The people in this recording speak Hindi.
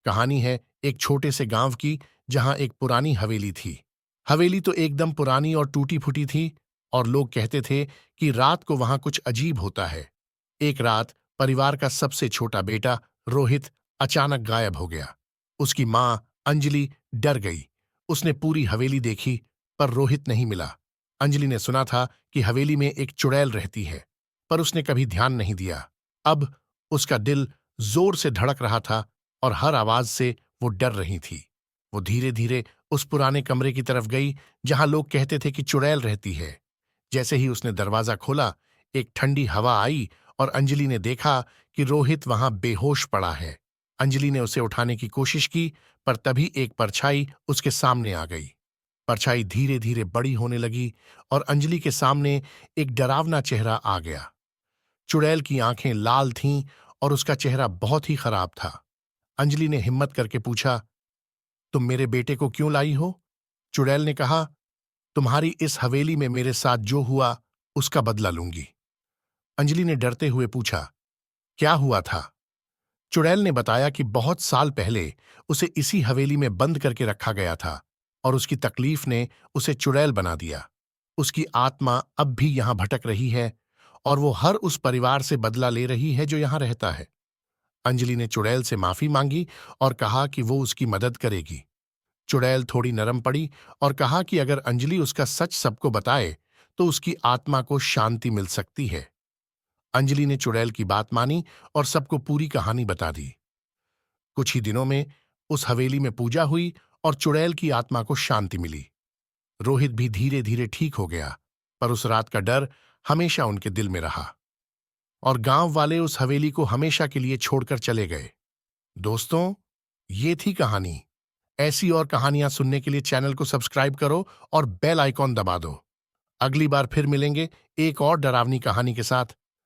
कहानी है एक छोटे से गांव की जहां एक पुरानी हवेली थी। हवेली तो एकदम पुरानी और टूटी फूटी थी और लोग कहते थे कि रात को वहां कुछ अजीब होता है। एक रात परिवार का सबसे छोटा बेटा रोहित अचानक गायब हो गया। उसकी मां अंजलि डर गई। उसने पूरी हवेली देखी पर रोहित नहीं मिला। अंजलि ने सुना था कि हवेली में एक चुड़ैल रहती है, पर उसने कभी ध्यान नहीं दिया। अब उसका दिल जोर से धड़क रहा था और हर आवाज से वो डर रही थी। वो धीरे धीरे उस पुराने कमरे की तरफ गई जहां लोग कहते थे कि चुड़ैल रहती है। जैसे ही उसने दरवाजा खोला, एक ठंडी हवा आई और अंजलि ने देखा कि रोहित वहां बेहोश पड़ा है। अंजलि ने उसे उठाने की कोशिश की, पर तभी एक परछाई उसके सामने आ गई। परछाई धीरे धीरे बड़ी होने लगी और अंजलि के सामने एक डरावना चेहरा आ गया। चुड़ैल की आंखें लाल थीं और उसका चेहरा बहुत ही खराब था। अंजलि ने हिम्मत करके पूछा, तुम मेरे बेटे को क्यों लाई हो? चुड़ैल ने कहा, तुम्हारी इस हवेली में मेरे साथ जो हुआ उसका बदला लूंगी। अंजलि ने डरते हुए पूछा, क्या हुआ था? चुड़ैल ने बताया कि बहुत साल पहले उसे इसी हवेली में बंद करके रखा गया था और उसकी तकलीफ ने उसे चुड़ैल बना दिया। उसकी आत्मा अब भी यहां भटक रही है और वो हर उस परिवार से बदला ले रही है जो यहां रहता है। अंजलि ने चुड़ैल से माफी मांगी और कहा कि वो उसकी मदद करेगी। चुड़ैल थोड़ी नरम पड़ी और कहा कि अगर अंजलि उसका सच सबको बताए तो उसकी आत्मा को शांति मिल सकती है। अंजलि ने चुड़ैल की बात मानी और सबको पूरी कहानी बता दी। कुछ ही दिनों में उस हवेली में पूजा हुई और चुड़ैल की आत्मा को शांति मिली। रोहित भी धीरे धीरे ठीक हो गया, पर उस रात का डर हमेशा उनके दिल में रहा और गांव वाले उस हवेली को हमेशा के लिए छोड़कर चले गए। दोस्तों, ये थी कहानी। ऐसी और कहानियां सुनने के लिए चैनल को सब्सक्राइब करो और बेल आइकॉन दबा दो। अगली बार फिर मिलेंगे एक और डरावनी कहानी के साथ।